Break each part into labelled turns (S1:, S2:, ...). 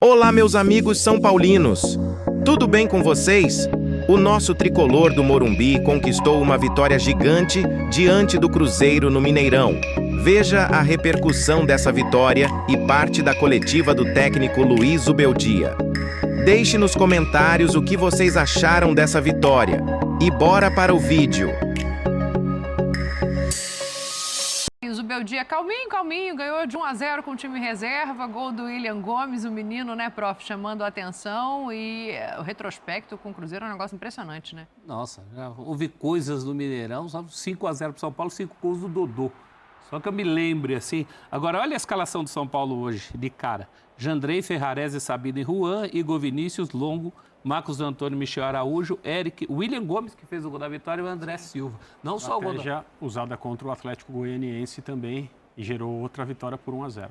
S1: Olá, meus amigos são paulinos. Tudo bem com vocês? O nosso tricolor do Morumbi conquistou uma vitória gigante diante do Cruzeiro no Mineirão. Veja a repercussão dessa vitória e parte da coletiva do técnico Luiz Zubeldia. Deixe nos comentários o que vocês acharam dessa vitória. E bora para o vídeo.
S2: O Zubeldia, calminho, ganhou de 1-0 com o time reserva, gol do William Gomes, o menino, né, prof, chamando a atenção, e o retrospecto com o Cruzeiro é um negócio impressionante, né?
S3: Nossa, já houve coisas no Mineirão, só 5-0 para São Paulo, 5 gols do Dodô. Só que eu me lembre, assim... Agora, olha a escalação do São Paulo hoje, de cara. Jandrei, Ferrarese, Sabino e Juan, Igor Vinícius, Longo, Marcos Antônio, Michel Araújo, Eric, William Gomes, que fez o gol da vitória, e o André Silva. Não só o gol
S4: já usada contra o Atlético Goianiense também e gerou outra vitória por 1-0.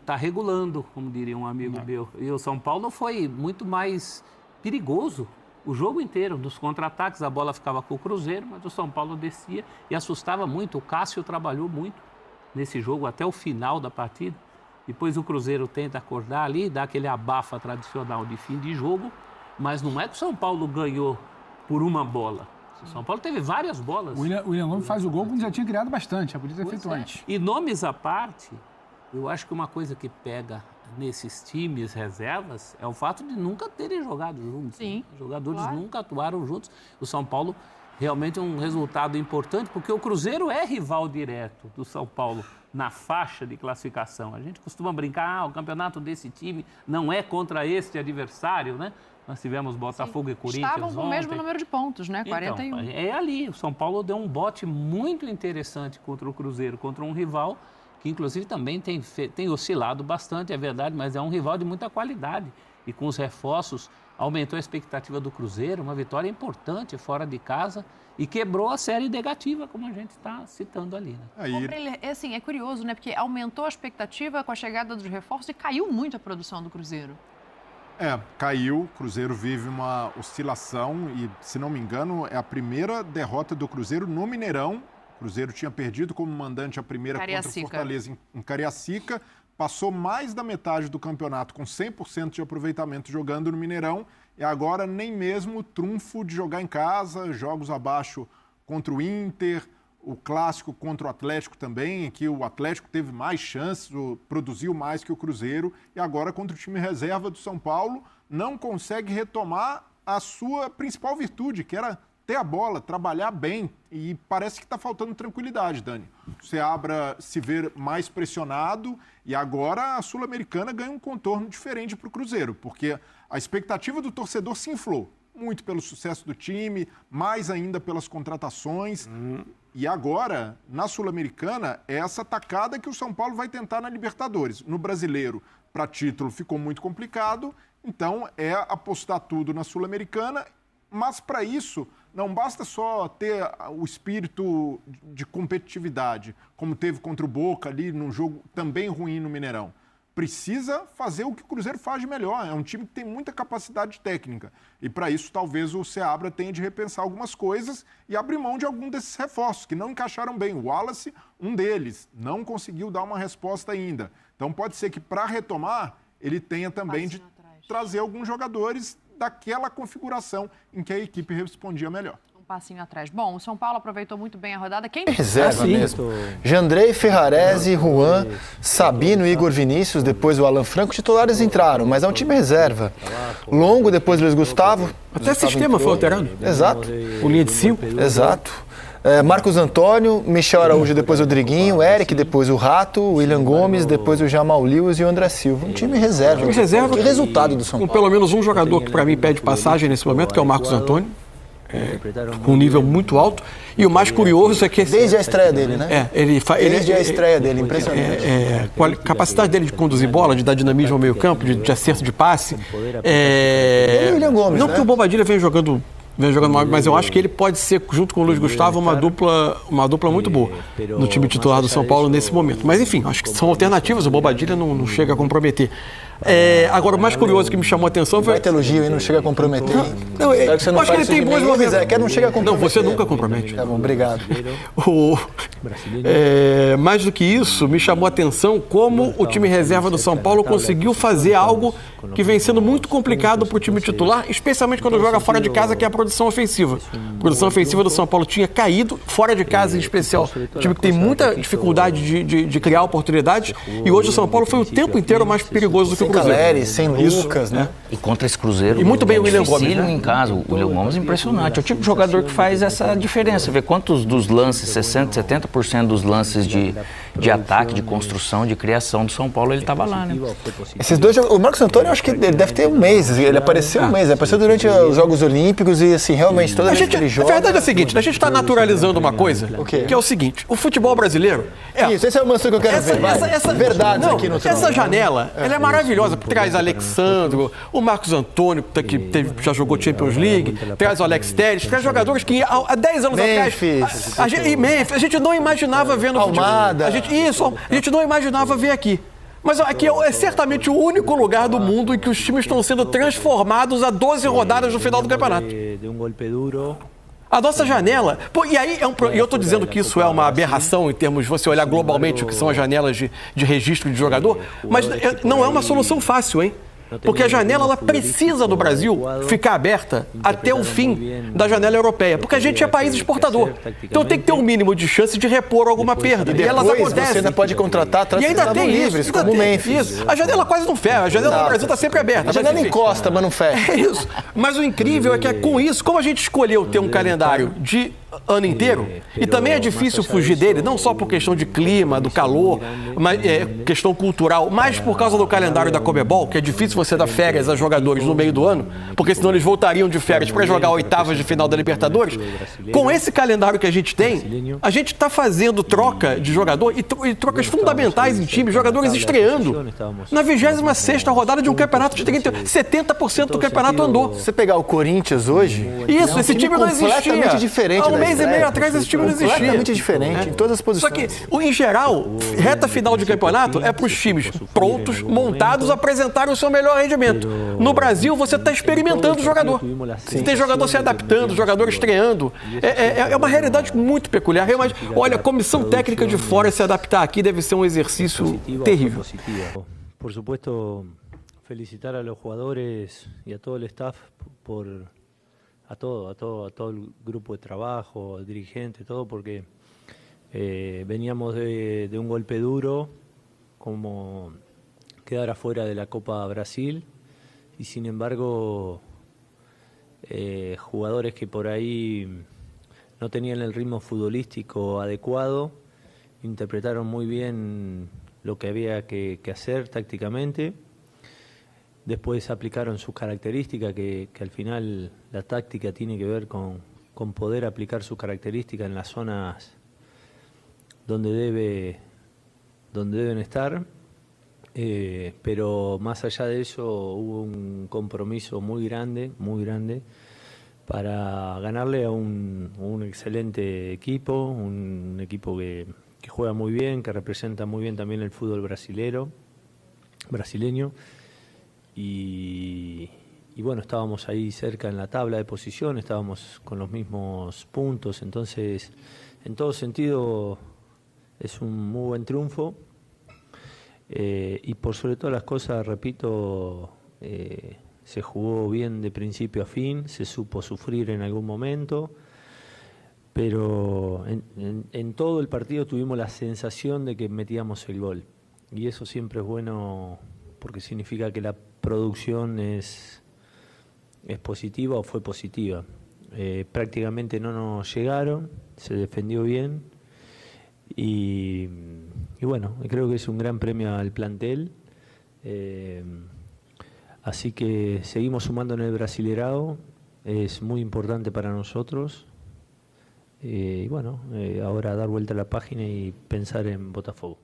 S3: Tá regulando, como diria um amigo meu. E o São Paulo foi muito mais perigoso o jogo inteiro. Dos contra-ataques, a bola ficava com o Cruzeiro, mas o São Paulo descia e assustava muito. O Cássio trabalhou muito nesse jogo até o final da partida. Depois o Cruzeiro tenta acordar ali, dá aquele abafa tradicional de fim de jogo. Mas não é que o São Paulo ganhou por uma bola. O São Paulo teve várias bolas.
S5: O William Gomes faz o gol quando já tinha criado bastante, já podia ter feito antes.
S3: E nomes à parte, eu acho que uma coisa que pega nesses times reservas é o fato de nunca terem jogado juntos.
S2: Sim.
S3: Os jogadores nunca atuaram juntos. O São Paulo realmente é um resultado importante, porque o Cruzeiro é rival direto do São Paulo na faixa de classificação. A gente costuma brincar, o campeonato desse time não é contra este adversário, né? Nós tivemos Botafogo e Corinthians
S2: Estavam com o mesmo número de pontos, né? 41.
S3: Então, é ali. O São Paulo deu um bote muito interessante contra o Cruzeiro, contra um rival que, inclusive, também tem oscilado bastante, é verdade, mas é um rival de muita qualidade. E com os reforços, aumentou a expectativa do Cruzeiro, uma vitória importante fora de casa e quebrou a série negativa, como a gente está citando ali, né?
S2: Assim, é curioso, né? Porque aumentou a expectativa com a chegada dos reforços e caiu muito a produção do Cruzeiro.
S6: Caiu, o Cruzeiro vive uma oscilação e, se não me engano, é a primeira derrota do Cruzeiro no Mineirão. O Cruzeiro tinha perdido como mandante a primeira contra o Fortaleza em Cariacica, passou mais da metade do campeonato com 100% de aproveitamento jogando no Mineirão e agora nem mesmo o trunfo de jogar em casa, jogos abaixo contra o Inter, o clássico contra o Atlético também, em que o Atlético teve mais chances, produziu mais que o Cruzeiro, e agora contra o time reserva do São Paulo, não consegue retomar a sua principal virtude, que era ter a bola, trabalhar bem, e parece que está faltando tranquilidade, Dani. O Seabra se vê mais pressionado, e agora a Sul-Americana ganha um contorno diferente para o Cruzeiro, porque a expectativa do torcedor se inflou, muito pelo sucesso do time, mais ainda pelas contratações. E agora, na Sul-Americana, é essa tacada que o São Paulo vai tentar na Libertadores. No Brasileiro, para título, ficou muito complicado, então é apostar tudo na Sul-Americana, mas para isso não basta só ter o espírito de competitividade, como teve contra o Boca ali num jogo também ruim no Mineirão. Precisa fazer o que o Cruzeiro faz de melhor. É um time que tem muita capacidade técnica. E para isso, talvez o Seabra tenha de repensar algumas coisas e abrir mão de algum desses reforços, que não encaixaram bem. O Wallace, um deles, não conseguiu dar uma resposta ainda. Então pode ser que para retomar, ele tenha também de trazer alguns jogadores daquela configuração em que a equipe respondia melhor.
S2: Passinho atrás. Bom, o São Paulo aproveitou muito bem a rodada. Quem
S7: reserva mesmo? Jandrei, Ferrarese, Juan, Sabino, Igor Vinícius, depois o Alan Franco, titulares entraram, mas é um time reserva. Longo, depois Luiz Gustavo.
S5: Até o sistema foi alterando.
S7: Exato.
S5: O linha de 5.
S7: Exato. Marcos Antônio, Michel Araújo, depois o Rodriguinho, Eric, depois o Rato, o William Gomes, depois o Jamal Lewis e o André Silva. Um time reserva. Que resultado do São Paulo.
S5: Com pelo menos um jogador que para mim pede passagem nesse momento, que é o Marcos Antônio. Com um nível muito alto. E o mais curioso é que...
S7: Desde a estreia dele, né? Desde a estreia dele, impressionante.
S5: A capacidade dele de conduzir bola, de dar dinamismo ao meio campo, de acerto de passe.
S7: E o William Gomes,
S5: não que o Bobadilha venha jogando mal, mas eu acho que ele pode ser, junto com o Luiz Gustavo, uma dupla muito boa no time titular do São Paulo nesse momento. Mas enfim, acho que são alternativas, o Bobadilha não chega a comprometer. Agora, o mais curioso que me chamou a atenção foi...
S7: Vai ter elogio aí, não chega a comprometer.
S5: Não, eu acho que ele tem boas movimentos.
S7: Não chega a comprometer.
S5: Não, você nunca compromete.
S7: Tá bom, obrigado.
S5: Mais do que isso, me chamou a atenção como o time reserva do São Paulo conseguiu fazer algo que vem sendo muito complicado para o time titular, especialmente quando joga fora de casa, que é a produção ofensiva. A produção ofensiva do São Paulo tinha caído, fora de casa em especial. Um time que tem muita dificuldade de criar oportunidades, e hoje o São Paulo foi o tempo inteiro mais perigoso do que o Cruzeiro.
S7: Sem Caleri, sem Lucas, né?
S8: E contra esse Cruzeiro,
S5: e muito bem o William Gomes,
S8: né? Em casa, o William Gomes é impressionante. É o tipo de jogador que faz essa diferença. Vê quantos dos lances, 60%, 70% dos lances de ataque, de construção, de criação do São Paulo, ele estava lá, né?
S7: Esses dois, o Marcos Antônio, eu acho que ele deve ter um mês. Ele apareceu um mês, ele apareceu durante os Jogos Olímpicos e, assim, realmente toda vez que ele joga...
S5: A verdade é a seguinte, a gente está naturalizando uma coisa, que é o seguinte, o futebol brasileiro...
S7: Isso, esse é o Mansur que eu quero ver. Verdades aqui no Trono.
S5: Essa janela, ela é maravilhosa, porque traz Alexandro, o Marcos Antônio, que já jogou Champions League, traz o Alex Telles, traz jogadores que há 10 anos atrás... A gente não imaginava ver no futebol. A gente não imaginava ver aqui. Mas aqui é certamente o único lugar do mundo em que os times estão sendo transformados a 12 rodadas no final do campeonato. A nossa janela... e aí, eu estou dizendo que isso é uma aberração em termos de você olhar globalmente o que são as janelas de registro de jogador, mas não é uma solução fácil, hein? Porque a janela ela precisa no Brasil ficar aberta até o fim da janela europeia, porque a gente é país exportador. Então tem que ter um mínimo de chance de repor alguma perda. E elas acontecem.
S7: Você ainda pode contratar
S5: e ainda tem
S7: livres, como o Memphis.
S5: Isso. A janela quase não fecha, a janela no Brasil está sempre aberta.
S7: A janela encosta, mas não fecha.
S5: É isso. Mas o incrível é que com isso, como a gente escolheu ter um calendário de ano inteiro, e também é difícil fugir dele, não só por questão de clima, do calor, mas questão cultural, mas por causa do calendário da Conmebol, que é difícil você dar férias a jogadores no meio do ano, porque senão eles voltariam de férias para jogar oitavas de final da Libertadores. Com esse calendário que a gente tem, a gente está fazendo troca de jogador e trocas fundamentais em time, jogadores estreando na 26ª rodada de um campeonato de 70% do campeonato andou.
S7: Se você pegar o Corinthians hoje...
S5: Isso, esse time não existia.
S7: Completamente diferente.
S5: Um mês e meio atrás esse time não existia.
S7: Completamente diferente, em todas as posições.
S5: Só que, em geral, reta final de campeonato é para os times prontos, montados, apresentarem o seu melhor rendimento. No Brasil, você está experimentando o jogador. Você tem jogador se adaptando, jogador estreando. É uma realidade muito peculiar. Mas, olha, a comissão técnica de fora se adaptar aqui deve ser um exercício terrível.
S9: Por supuesto, felicitar a los jugadores y a todo el staff por... a todo el grupo de trabajo, dirigente, todo, porque veníamos de un golpe duro, como quedar afuera de la Copa Brasil, y sin embargo, jugadores que por ahí no tenían el ritmo futbolístico adecuado, interpretaron muy bien lo que había que hacer tácticamente. Después aplicaron sus características, que al final la táctica tiene que ver con poder aplicar sus características en las zonas donde deben estar. Pero más allá de eso hubo un compromiso muy grande para ganarle a un excelente equipo, un equipo que juega muy bien, que representa muy bien también el fútbol brasileño. Y bueno, estábamos ahí cerca en la tabla de posición, estábamos con los mismos puntos, entonces en todo sentido es un muy buen triunfo y por sobre todas las cosas, repito, se jugó bien de principio a fin, se supo sufrir en algún momento, pero en todo el partido tuvimos la sensación de que metíamos el gol y eso siempre es bueno porque significa que la producción es positiva o fue positiva. Prácticamente no nos llegaron, se defendió bien y bueno, creo que es un gran premio al plantel. Así que seguimos sumando en el Brasileirão, es muy importante para nosotros. Y bueno, ahora dar vuelta a la página y pensar en Botafogo.